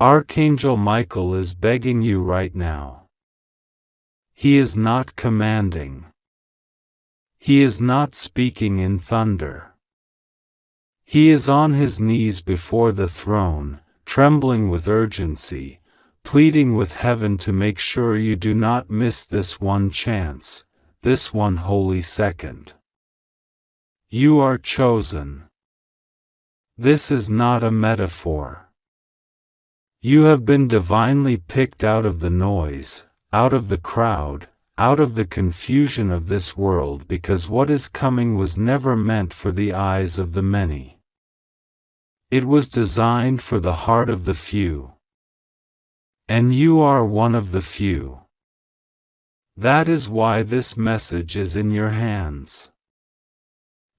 Archangel Michael is begging you right now. He is not commanding. He is not speaking in thunder. He is on his knees before the throne, trembling with urgency, pleading with heaven to make sure you do not miss this one chance, this one holy second. You are chosen. This is not a metaphor. You have been divinely picked out of the noise, out of the crowd, out of the confusion of this world, because what is coming was never meant for the eyes of the many. It was designed for the heart of the few. And you are one of the few. That is why this message is in your hands.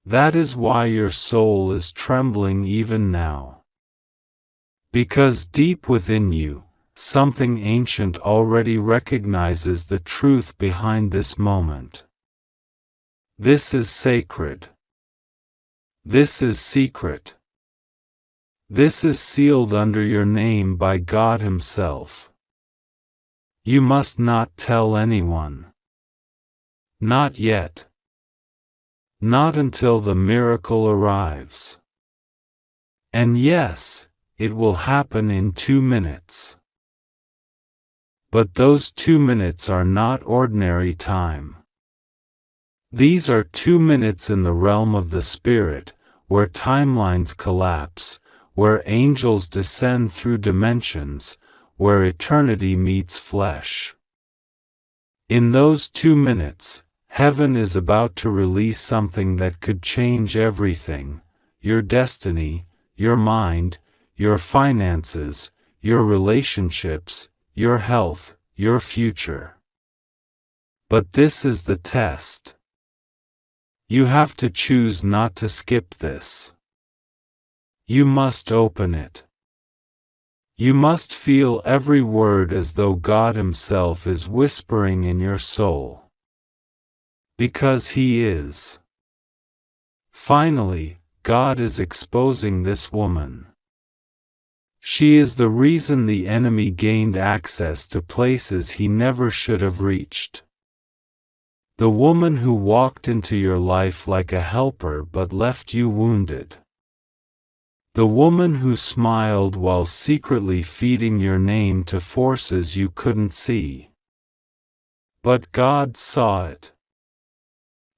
That is why your soul is trembling even now. Because deep within you, something ancient already recognizes the truth behind this moment. This is sacred. This is secret. This is sealed under your name by God Himself. You must not tell anyone. Not yet. Not until the miracle arrives. And yes, it will happen in 2 minutes. But those 2 minutes are not ordinary time. These are 2 minutes in the realm of the Spirit, where timelines collapse, where angels descend through dimensions, where eternity meets flesh. In those 2 minutes, heaven is about to release something that could change everything: your destiny, your mind, your finances, your relationships, your health, your future. But this is the test. You have to choose not to skip this. You must open it. You must feel every word as though God Himself is whispering in your soul. Because He is. Finally, God is exposing this woman. She is the reason the enemy gained access to places he never should have reached. The woman who walked into your life like a helper but left you wounded. The woman who smiled while secretly feeding your name to forces you couldn't see. But God saw it.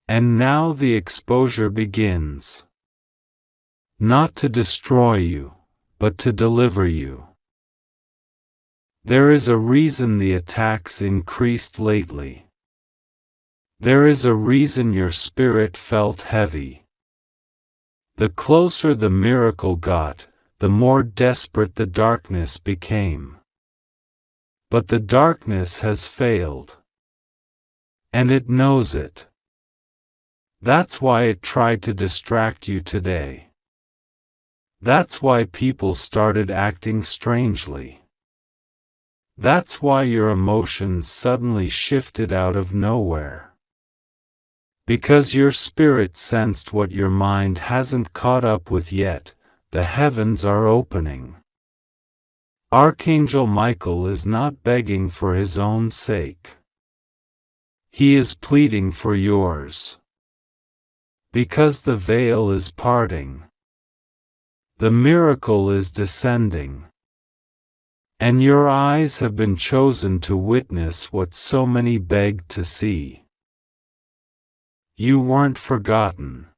And now the exposure begins. Not to destroy you, but to deliver you. There is a reason the attacks increased lately. There is a reason your spirit felt heavy. The closer the miracle got, the more desperate the darkness became. But the darkness has failed. And it knows it. That's why it tried to distract you today. That's why people started acting strangely. That's why your emotions suddenly shifted out of nowhere. Because your spirit sensed what your mind hasn't caught up with yet: the heavens are opening. Archangel Michael is not begging for his own sake. He is pleading for yours. Because the veil is parting. The miracle is descending. And your eyes have been chosen to witness what so many begged to see. You weren't forgotten.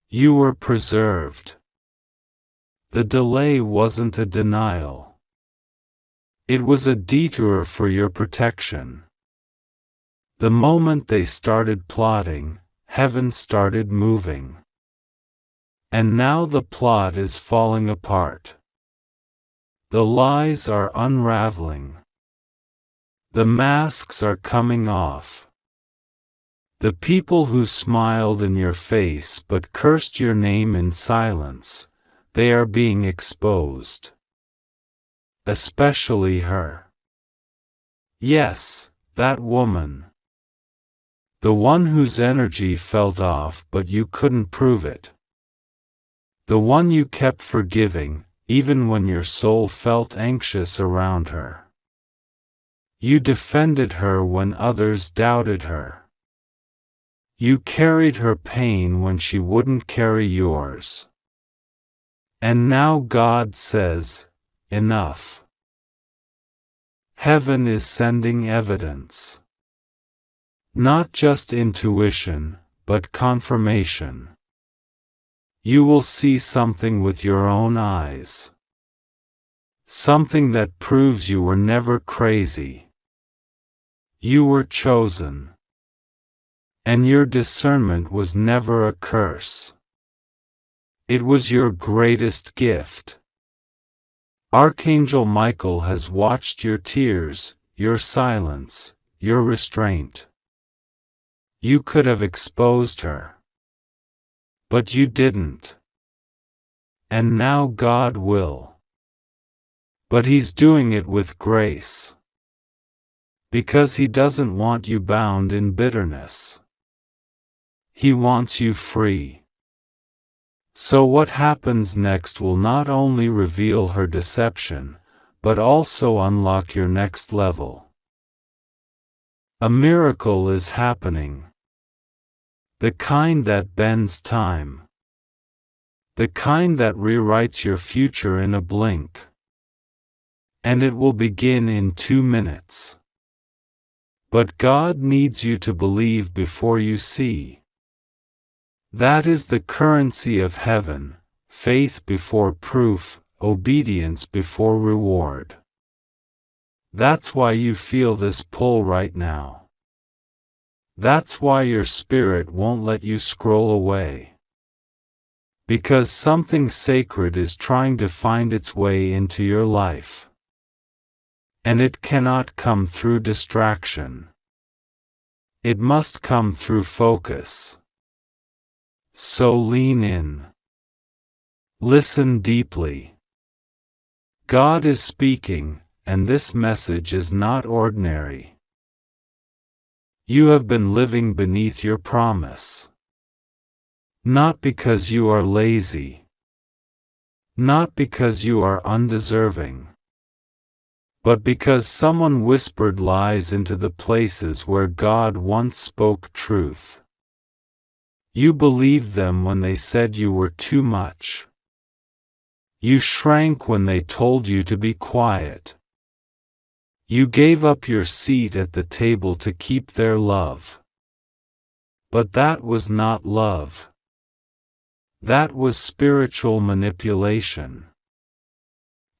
You were preserved. The delay wasn't a denial. It was a detour for your protection. The moment they started plotting, heaven started moving. And now the plot is falling apart. The lies are unraveling. The masks are coming off. The people who smiled in your face but cursed your name in silence, they are being exposed. Especially her. Yes, that woman. The one whose energy felt off but you couldn't prove it. The one you kept forgiving, even when your soul felt anxious around her. You defended her when others doubted her. You carried her pain when she wouldn't carry yours. And now God says, enough. Heaven is sending evidence. Not just intuition, but confirmation. You will see something with your own eyes. Something that proves you were never crazy. You were chosen. And your discernment was never a curse. It was your greatest gift. Archangel Michael has watched your tears, your silence, your restraint. You could have exposed her. But you didn't. And now God will. But He's doing it with grace. Because He doesn't want you bound in bitterness. He wants you free. So what happens next will not only reveal her deception, but also unlock your next level. A miracle is happening. The kind that bends time. The kind that rewrites your future in a blink. And it will begin in 2 minutes. But God needs you to believe before you see. That is the currency of heaven, faith before proof, obedience before reward. That's why you feel this pull right now. That's why your spirit won't let you scroll away. Because something sacred is trying to find its way into your life. And it cannot come through distraction. It must come through focus. So lean in. Listen deeply. God is speaking, and this message is not ordinary. You have been living beneath your promise. Not because you are lazy. Not because you are undeserving. But because someone whispered lies into the places where God once spoke truth. You believed them when they said you were too much. You shrank when they told you to be quiet. You gave up your seat at the table to keep their love. But that was not love. That was spiritual manipulation.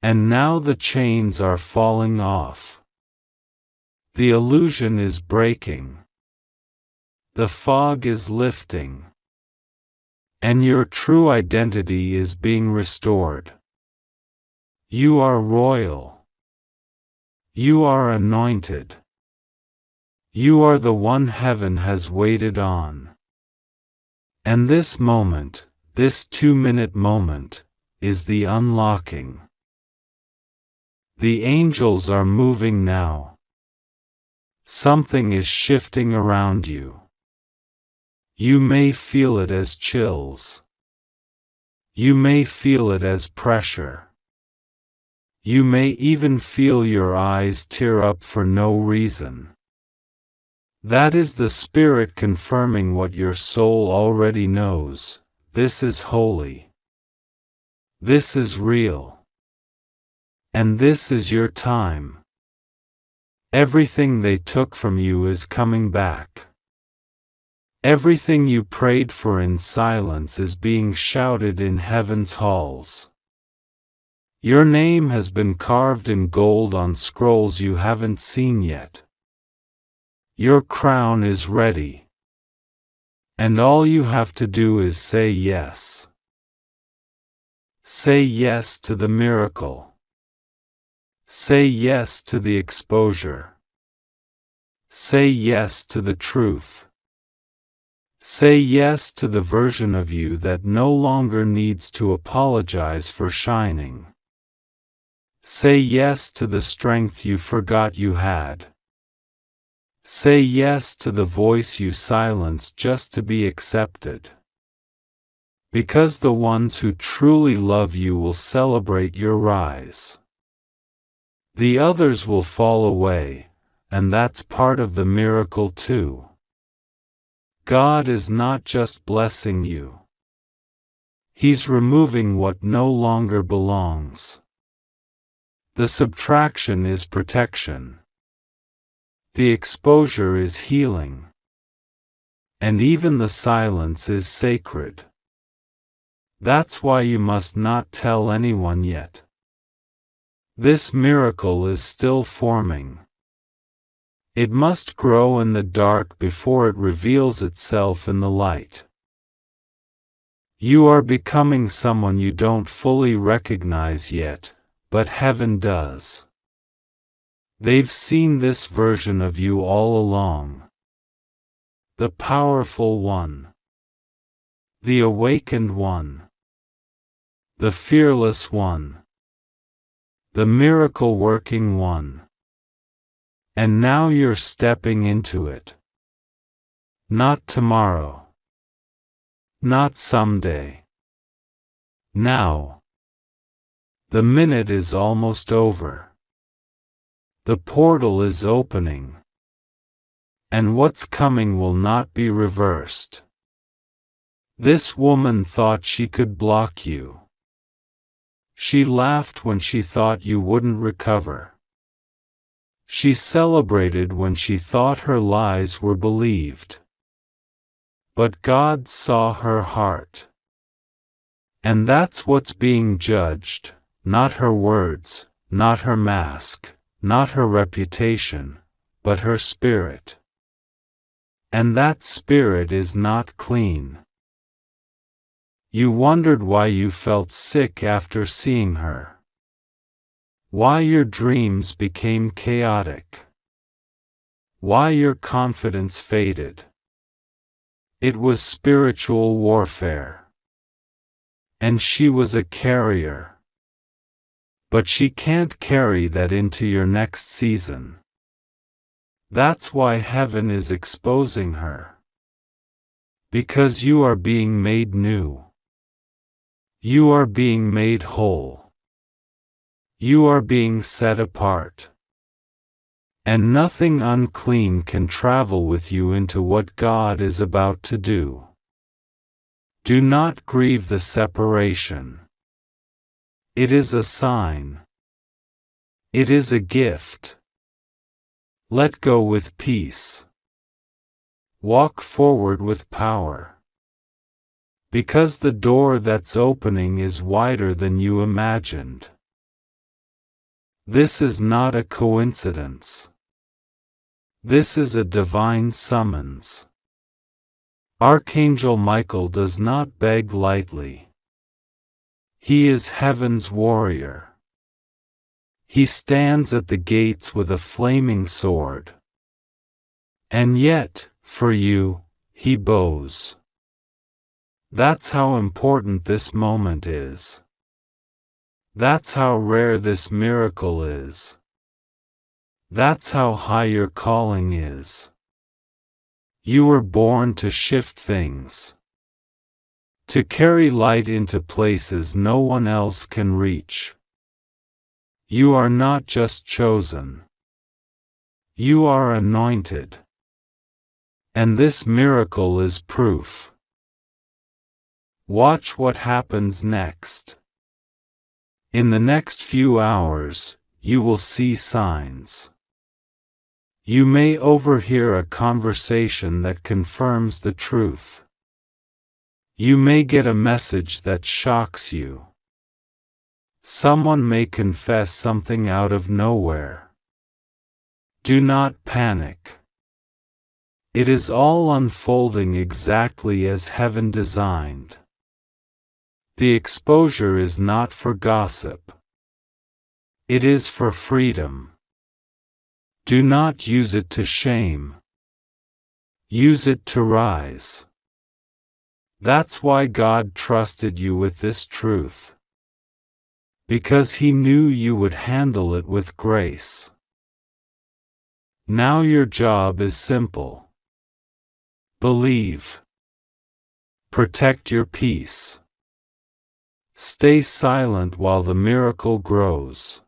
And now the chains are falling off. The illusion is breaking. The fog is lifting. And your true identity is being restored. You are royal. You are anointed. You are the one heaven has waited on. And this moment, this 2-minute moment, is the unlocking. The angels are moving now. Something is shifting around you. You may feel it as chills. You may feel it as pressure. You may even feel your eyes tear up for no reason. That is the Spirit confirming what your soul already knows. This is holy. This is real. And this is your time. Everything they took from you is coming back. Everything you prayed for in silence is being shouted in heaven's halls. Your name has been carved in gold on scrolls you haven't seen yet. Your crown is ready. And all you have to do is say yes. Say yes to the miracle. Say yes to the exposure. Say yes to the truth. Say yes to the version of you that no longer needs to apologize for shining. Say yes to the strength you forgot you had. Say yes to the voice you silenced just to be accepted. Because the ones who truly love you will celebrate your rise. The others will fall away, and that's part of the miracle too. God is not just blessing you. He's removing what no longer belongs. The subtraction is protection. The exposure is healing. And even the silence is sacred. That's why you must not tell anyone yet. This miracle is still forming. It must grow in the dark before it reveals itself in the light. You are becoming someone you don't fully recognize yet, but heaven does. They've seen this version of you all along. The powerful one. The awakened one. The fearless one. The miracle-working one. And now you're stepping into it. Not tomorrow. Not someday. Now. The minute is almost over. The portal is opening. And what's coming will not be reversed. This woman thought she could block you. She laughed when she thought you wouldn't recover. She celebrated when she thought her lies were believed. But God saw her heart. And that's what's being judged, not her words, not her mask, not her reputation, but her spirit. And that spirit is not clean. You wondered why you felt sick after seeing her. Why your dreams became chaotic. Why your confidence faded. It was spiritual warfare. And she was a carrier. But she can't carry that into your next season. That's why heaven is exposing her. Because you are being made new. You are being made whole. You are being set apart. And nothing unclean can travel with you into what God is about to do. Do not grieve the separation. It is a sign. It is a gift. Let go with peace. Walk forward with power. Because the door that's opening is wider than you imagined. This is not a coincidence. This is a divine summons. Archangel Michael does not beg lightly. He is heaven's warrior. He stands at the gates with a flaming sword. And yet, for you, he bows. That's how important this moment is. That's how rare this miracle is. That's how high your calling is. You were born to shift things. To carry light into places no one else can reach. You are not just chosen. You are anointed. And this miracle is proof. Watch what happens next. In the next few hours, you will see signs. You may overhear a conversation that confirms the truth. You may get a message that shocks you. Someone may confess something out of nowhere. Do not panic. It is all unfolding exactly as heaven designed. The exposure is not for gossip. It is for freedom. Do not use it to shame. Use it to rise. That's why God trusted you with this truth. Because He knew you would handle it with grace. Now your job is simple. Believe. Protect your peace. Stay silent while the miracle grows.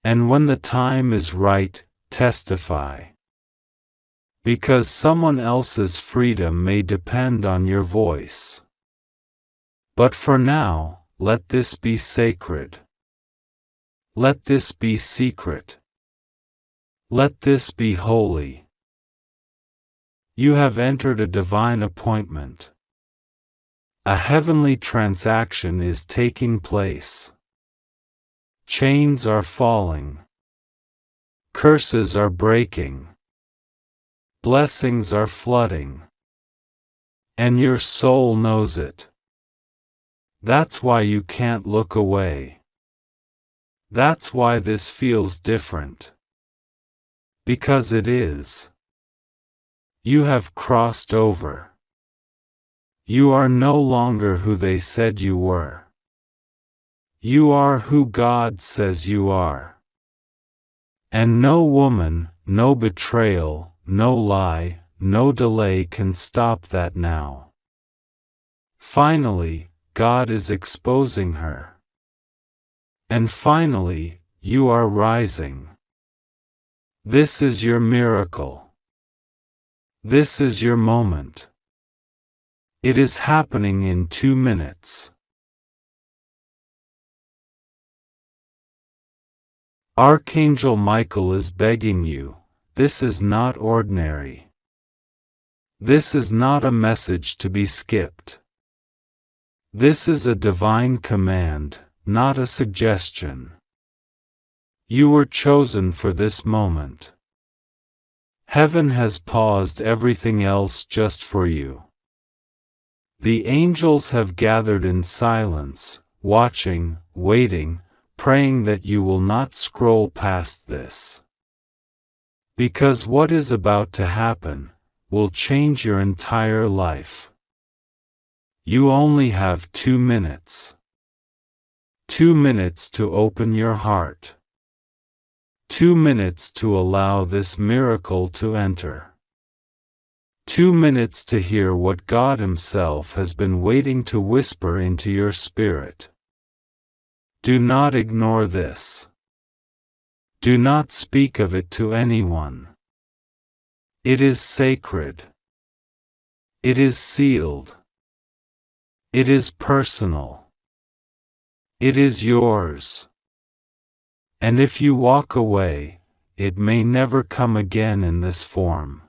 And when the time is right, testify. Because someone else's freedom may depend on your voice. But for now, let this be sacred. Let this be secret. Let this be holy. You have entered a divine appointment. A heavenly transaction is taking place. Chains are falling. Curses are breaking. Blessings are flooding. And your soul knows it. That's why you can't look away. That's why this feels different. Because it is. You have crossed over. You are no longer who they said you were. You are who God says you are. And no woman, no betrayal, no lie, no delay can stop that now. Finally, God is exposing her. And finally, you are rising. This is your miracle. This is your moment. It is happening in 2 minutes. Archangel Michael is begging you, this is not ordinary. This is not a message to be skipped. This is a divine command, not a suggestion. You were chosen for this moment. Heaven has paused everything else just for you. The angels have gathered in silence, watching, waiting, praying that you will not scroll past this. Because what is about to happen will change your entire life. You only have 2 minutes. 2 minutes to open your heart. 2 minutes to allow this miracle to enter. 2 minutes to hear what God Himself has been waiting to whisper into your spirit. Do not ignore this. Do not speak of it to anyone. It is sacred. It is sealed. It is personal. It is yours. And if you walk away, it may never come again in this form.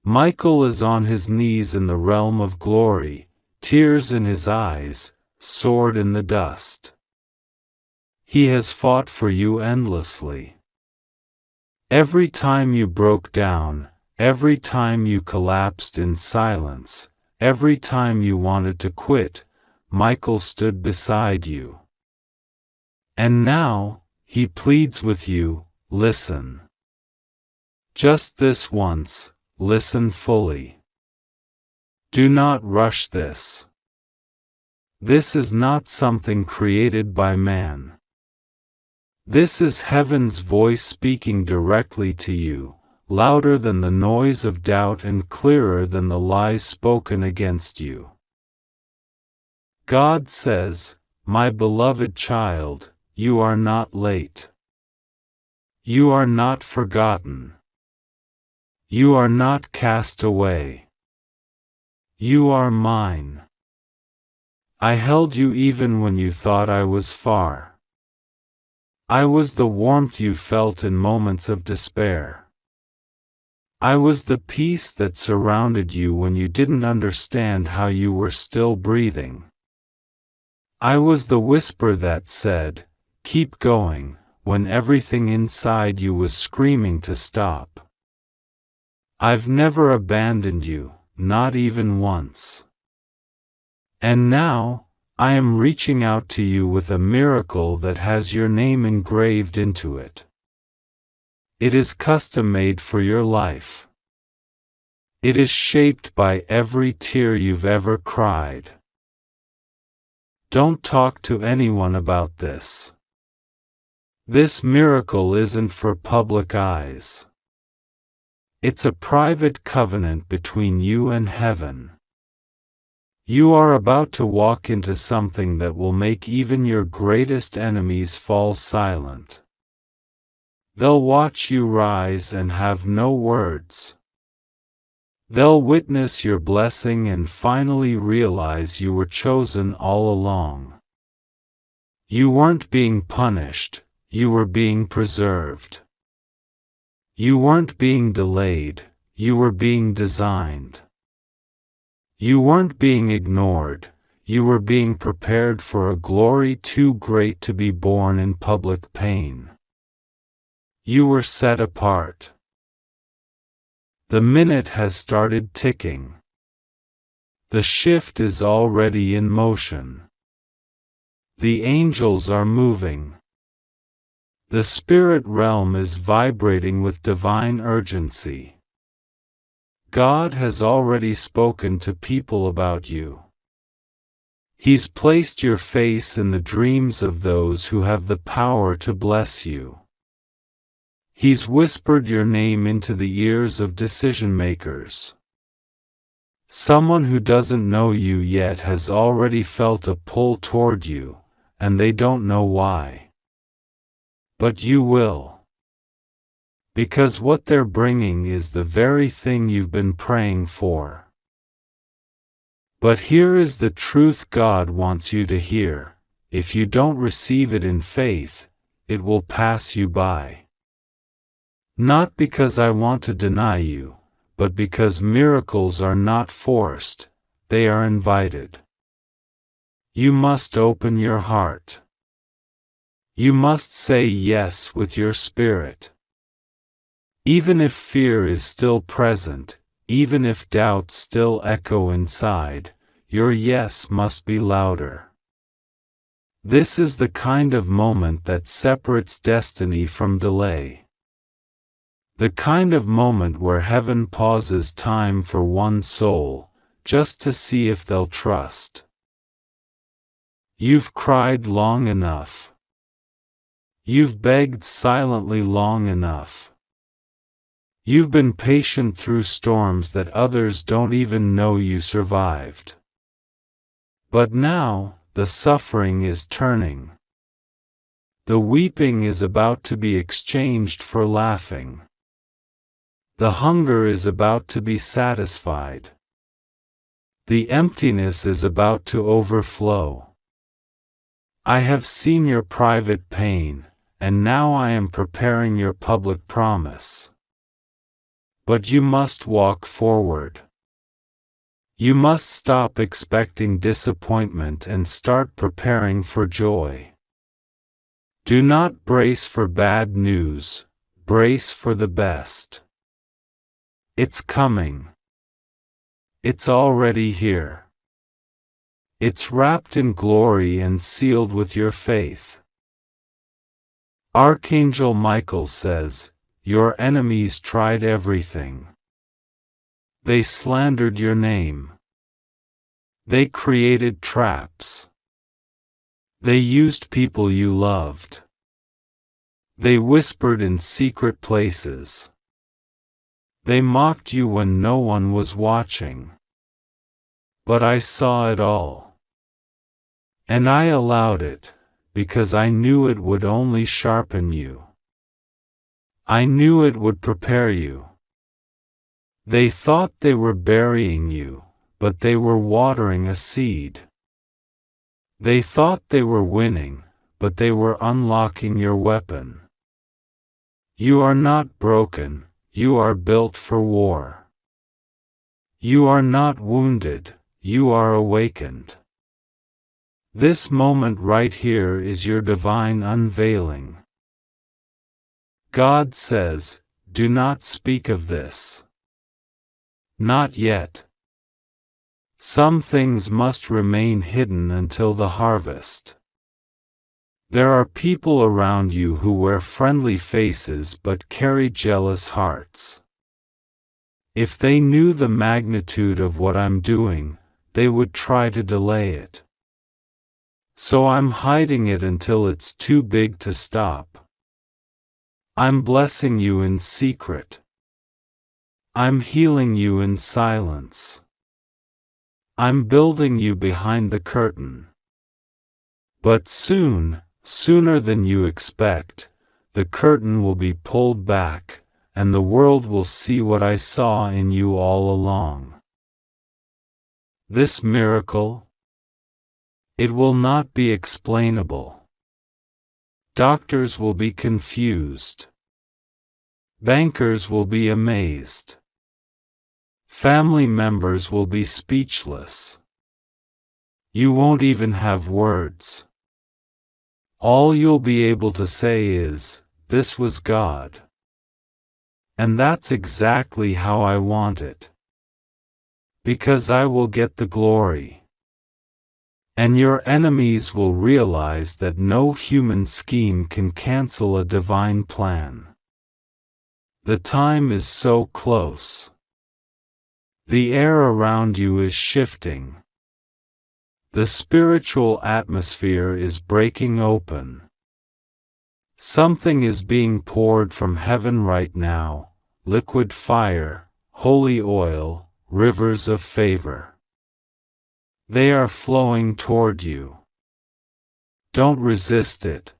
Michael is on his knees in the realm of glory, tears in his eyes, sword in the dust. He has fought for you endlessly. Every time you broke down, every time you collapsed in silence, every time you wanted to quit, Michael stood beside you. And now, he pleads with you, listen. Just this once, listen fully. Do not rush this. This is not something created by man. This is heaven's voice speaking directly to you, louder than the noise of doubt and clearer than the lies spoken against you. God says, my beloved child, you are not late. You are not forgotten. You are not cast away. You are mine. I held you even when you thought I was far. I was the warmth you felt in moments of despair. I was the peace that surrounded you when you didn't understand how you were still breathing. I was the whisper that said, keep going, when everything inside you was screaming to stop. I've never abandoned you, not even once. And now, I am reaching out to you with a miracle that has your name engraved into it. It is custom-made for your life. It is shaped by every tear you've ever cried. Don't talk to anyone about this. This miracle isn't for public eyes. It's a private covenant between you and heaven. You are about to walk into something that will make even your greatest enemies fall silent. They'll watch you rise and have no words. They'll witness your blessing and finally realize you were chosen all along. You weren't being punished, you were being preserved. You weren't being delayed, you were being designed. You weren't being ignored, you were being prepared for a glory too great to be born in public pain. You were set apart. The minute has started ticking. The shift is already in motion. The angels are moving. The spirit realm is vibrating with divine urgency. God has already spoken to people about you. He's placed your face in the dreams of those who have the power to bless you. He's whispered your name into the ears of decision makers. Someone who doesn't know you yet has already felt a pull toward you, and they don't know why. But you will. Because what they're bringing is the very thing you've been praying for. But here is the truth God wants you to hear: if you don't receive it in faith, it will pass you by. Not because I want to deny you, but because miracles are not forced, they are invited. You must open your heart. You must say yes with your spirit. Even if fear is still present, even if doubts still echo inside, your yes must be louder. This is the kind of moment that separates destiny from delay. The kind of moment where heaven pauses time for one soul, just to see if they'll trust. You've cried long enough. You've begged silently long enough. You've been patient through storms that others don't even know you survived. But now, the suffering is turning. The weeping is about to be exchanged for laughing. The hunger is about to be satisfied. The emptiness is about to overflow. I have seen your private pain, and now I am preparing your public promise. But you must walk forward. You must stop expecting disappointment and start preparing for joy. Do not brace for bad news, brace for the best. It's coming. It's already here. It's wrapped in glory and sealed with your faith. Archangel Michael says, your enemies tried everything. They slandered your name. They created traps. They used people you loved. They whispered in secret places. They mocked you when no one was watching. But I saw it all. And I allowed it, because I knew it would only sharpen you. I knew it would prepare you. They thought they were burying you, but they were watering a seed. They thought they were winning, but they were unlocking your weapon. You are not broken, you are built for war. You are not wounded, you are awakened. This moment right here is your divine unveiling. God says, do not speak of this. Not yet. Some things must remain hidden until the harvest. There are people around you who wear friendly faces but carry jealous hearts. If they knew the magnitude of what I'm doing, they would try to delay it. So I'm hiding it until it's too big to stop. I'm blessing you in secret. I'm healing you in silence. I'm building you behind the curtain. But soon, sooner than you expect, the curtain will be pulled back, and the world will see what I saw in you all along. This miracle, it will not be explainable. Doctors will be confused. Bankers will be amazed. Family members will be speechless. You won't even have words. All you'll be able to say is, "This was God." And that's exactly how I want it. Because I will get the glory. And your enemies will realize that no human scheme can cancel a divine plan. The time is so close. The air around you is shifting. The spiritual atmosphere is breaking open. Something is being poured from heaven right now, liquid fire, holy oil, rivers of favor. They are flowing toward you. Don't resist it.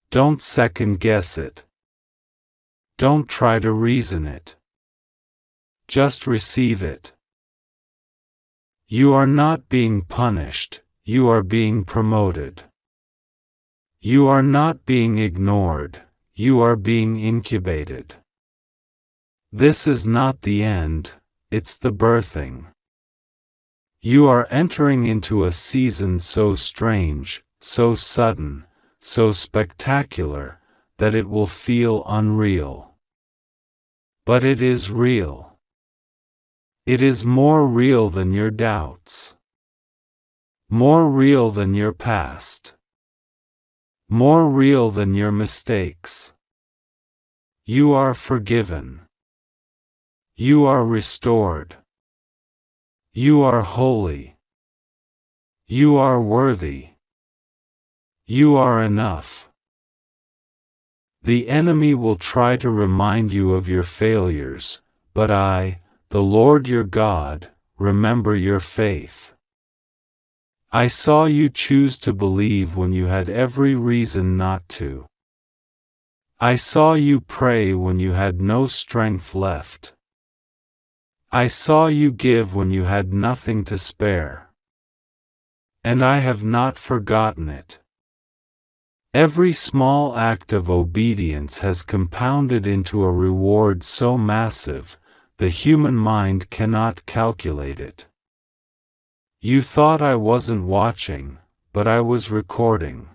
Don't second guess it. Don't try to reason it. Just receive it. You are not being punished, you are being promoted. You are not being ignored, you are being incubated. This is not the end, it's the birthing. You are entering into a season so strange, so sudden, so spectacular, that it will feel unreal. But it is real. It is more real than your doubts. More real than your past. More real than your mistakes. You are forgiven. You are restored. You are holy. You are worthy. You are enough. The enemy will try to remind you of your failures, but I, the Lord your God, remember your faith. I saw you choose to believe when you had every reason not to. I saw you pray when you had no strength left. I saw you give when you had nothing to spare. And I have not forgotten it. Every small act of obedience has compounded into a reward so massive, the human mind cannot calculate it. You thought I wasn't watching, but I was recording.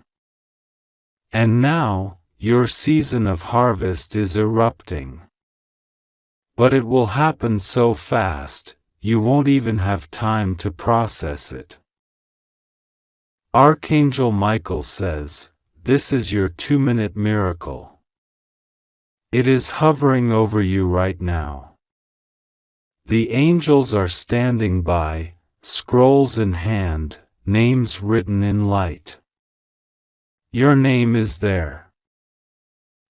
And now, your season of harvest is erupting. But it will happen so fast, you won't even have time to process it. Archangel Michael says, this is your 2-minute miracle. It is hovering over you right now. The angels are standing by, scrolls in hand, names written in light. Your name is there.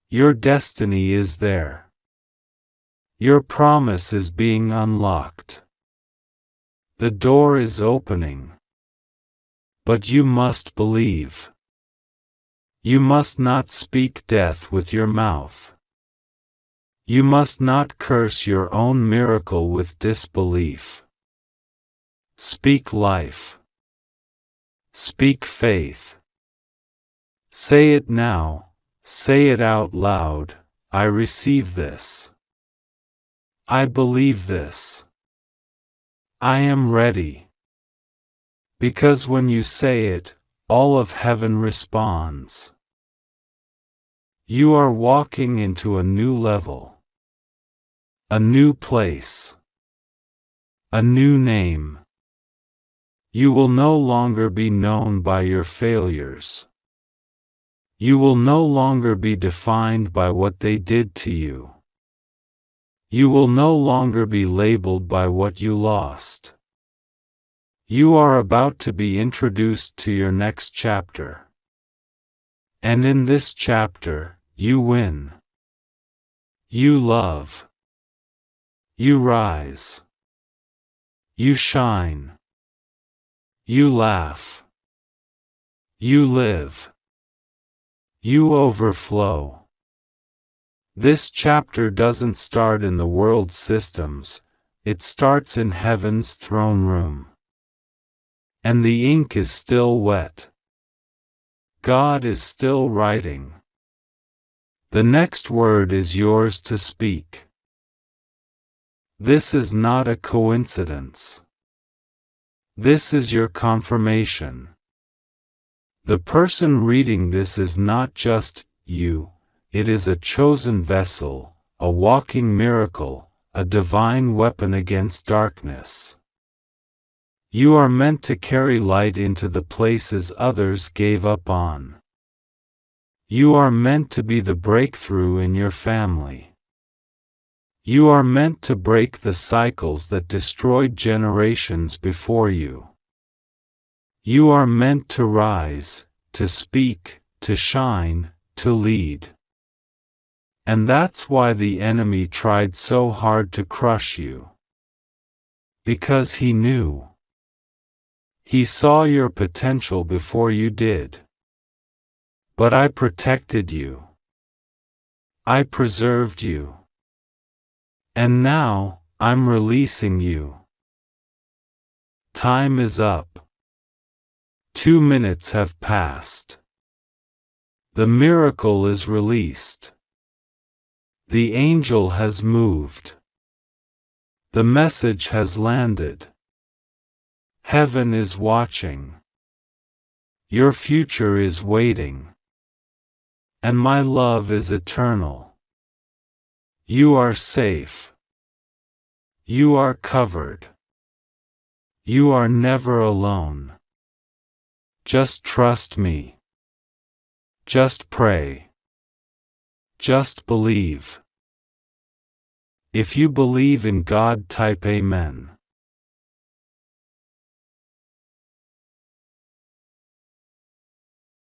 Your destiny is there. Your promise is being unlocked. The door is opening. But you must believe. You must not speak death with your mouth. You must not curse your own miracle with disbelief. Speak life. Speak faith. Say it now, say it out loud, I receive this. I believe this. I am ready. Because when you say it, all of heaven responds. You are walking into a new level. A new place. A new name. You will no longer be known by your failures. You will no longer be defined by what they did to you. You will no longer be labeled by what you lost. You are about to be introduced to your next chapter. And in this chapter, you win. You love. You rise. You shine. You laugh. You live. You overflow. This chapter doesn't start in the world's systems, it starts in heaven's throne room. And the ink is still wet. God is still writing. The next word is yours to speak. This is not a coincidence. This is your confirmation. The person reading this is not just you, it is a chosen vessel, a walking miracle, a divine weapon against darkness. You are meant to carry light into the places others gave up on. You are meant to be the breakthrough in your family. You are meant to break the cycles that destroyed generations before you. You are meant to rise, to speak, to shine, to lead. And that's why the enemy tried so hard to crush you. Because he knew. He saw your potential before you did. But I protected you. I preserved you. And now, I'm releasing you. Time is up. 2 minutes have passed. The miracle is released. The angel has moved. The message has landed. Heaven is watching. Your future is waiting. And my love is eternal. You are safe. You are covered. You are never alone. Just trust me. Just pray. Just believe. If you believe in God, type Amen.